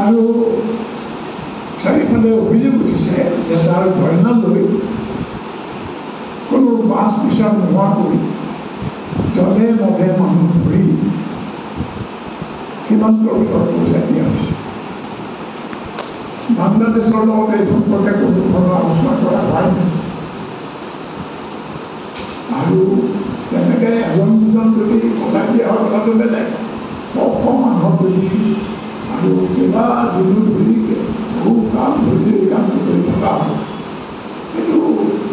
আৰু চাৰিওফালে অভিযোগ উঠিছে যে তাৰ গইনা লৈ কোনো বাছ বিচাৰ নোহোৱাকৈ জনে মধে মানুহ ধৰি সীমান্তৰ ওচৰত পইচা দিয়া হৈছে। বাংলাদেশৰ লগত এই সম্পৰ্কে কোনো ধৰণৰ আলোচনা কৰা হোৱাই নাই। আৰু তেনেকৈ এজন দুজন যদি সজাগ দিয়া হয় কথাটো বেলেগ, মানুহক যদি আৰু কেইবা দিনো ধৰি বহু কাম ধৰি এই কামটো কৰি থকা হয়, সেইটো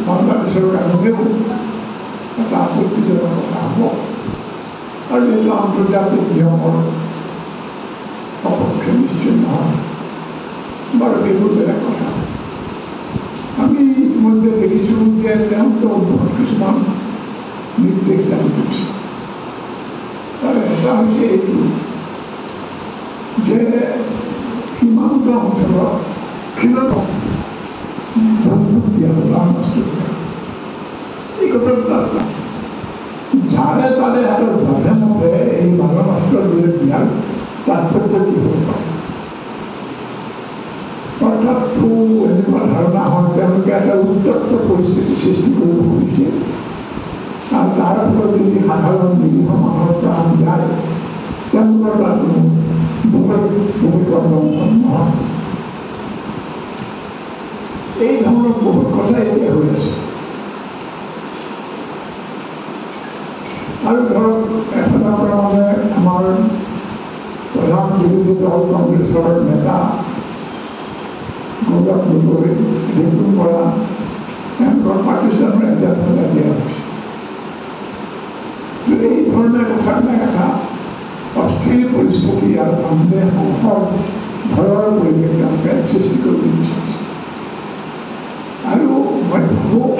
বাংলাদেশৰ কাৰণেও এটা আপত্তিজনক কথা হ'ব। আৰু এইটো আন্তৰ্জাতিক নিয়মৰ সপক্ষে নিশ্চয় নহয়। বাৰু এইবোৰ বেলেগ কথা। আমি ইতিমধ্যে দেখিছোঁ যে তেওঁলোকে বহুত কিছুমান নিৰ্দেশ জাৰি কৰিছে। আৰু এটা হৈছে এইটো যে সীমান্ত অঞ্চলত বন্দুক দিয়া হ'ল এই কথাটো যাৰে তাৰে আৰু বাধে মতে এই মানৱাস্ত্ৰ লৈ দিয়াৰ তাৎপৰ্য কি হ'ব পাৰে? অৰ্থাৎ এনেকুৱা ধাৰণা হয় তেওঁলোকে এটা উত্তপ্ত পৰিস্থিতি সৃষ্টি কৰিব খুজিছে, আৰু তাৰ ফলত যদি সাধাৰণ নিৰীহ মানুহৰ প্ৰাণ যায় তেওঁলোকৰ তাত ভূমিকম্প নহয়। এই ধৰণৰ বহুত কথা এতিয়া হৈ আছে। আৰু ধৰক এফালৰ পৰা মানে আমাৰ প্ৰধান বিৰোধী দল কংগ্ৰেছৰ নেতা গৌৰৱ গগৈ ৰিপুৰ পৰা তেওঁলোকৰ পাকিস্তানৰ এজেণ্ট দিয়া হৈছে। এই ধৰণৰ কথাবিলাক এটা অস্থিৰ পৰিস্থিতি আৰু সন্দেহ সংশয় ভয়ৰ পৰিৱেশ তেওঁলোকে সৃষ্টি কৰিব বিচাৰিছে। আৰু মই ভাবোঁ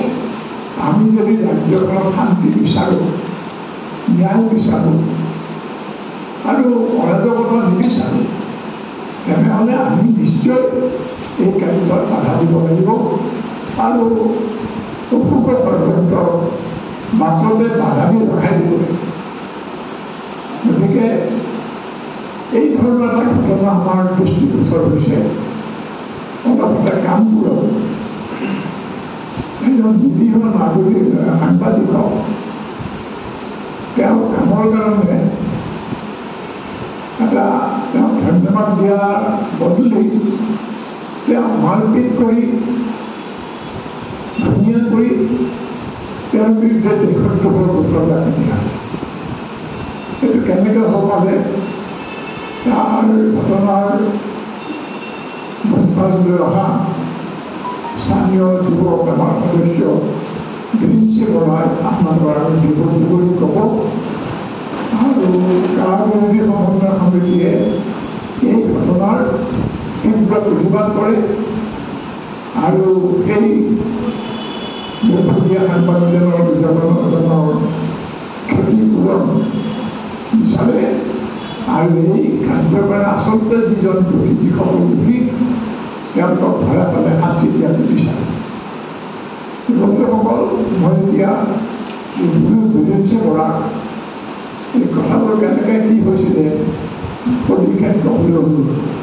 আমি যদি ৰাজ্যখনত শান্তি বিচাৰোঁ, ন্যায় বিচাৰোঁ আৰু অৰাজকতা নিবিচাৰোঁ, তেনেহ'লে আমি নিশ্চয় এই কাৰ্যত বাধা দিব লাগিব আৰু অশুভ পৰ্যন্ত বাটতে বাধা দি ৰখাই দিব লাগিব। গতিকে এই ধৰণৰ এটা ঘটনা আমাৰ দৃষ্টিগোচৰ হৈছে। অলপতে কামবোৰত এজন নিৰীহ নাগৰিক সাংবাদিকক তেওঁ কামৰ কাৰণে এটা তেওঁক ধন্যবাদ দিয়াৰ বদলি তেওঁ মাৰপিট কৰি ধুনীয়া কৰি তেওঁৰ বিৰুদ্ধে দেশদ্ৰোহৰ গোচৰ দাখিল দিয়া। সেইটো কেনেকৈ হ'ব পাৰে? তাৰ ঘটনাৰ লৈ অহা স্থানীয় যুৱক আমাৰ সদস্য বিৰিঞ্চি বৰাই আপোনালোকৰ আৰু বিৱৰি ক'ব। আৰু কাৰ বিৰোধী সমন্বয় সমিতিয়ে এই ঘটনাৰ তীব্ৰ প্ৰতিবাদ কৰে আৰু সেই দুৰ্ভগীয়া সাংবাদিকজনৰ দুজনৰ ক্ষতিপূৰণ বিচাৰে। আৰু এই কাৰ্যৰ কাৰণে আচলতে যিজন দোষী, যিসকল দোষী তেওঁলোকক ধৰা পেলাই শাস্তি দিয়াটো বিচাৰে। বন্ধুসকল, মই এতিয়া বিৰিঞ্চি বৰাক এই কথাবোৰ কেনেকৈ কি হৈছিলে সবিশেষ ক'বলৈ অনুৰোধ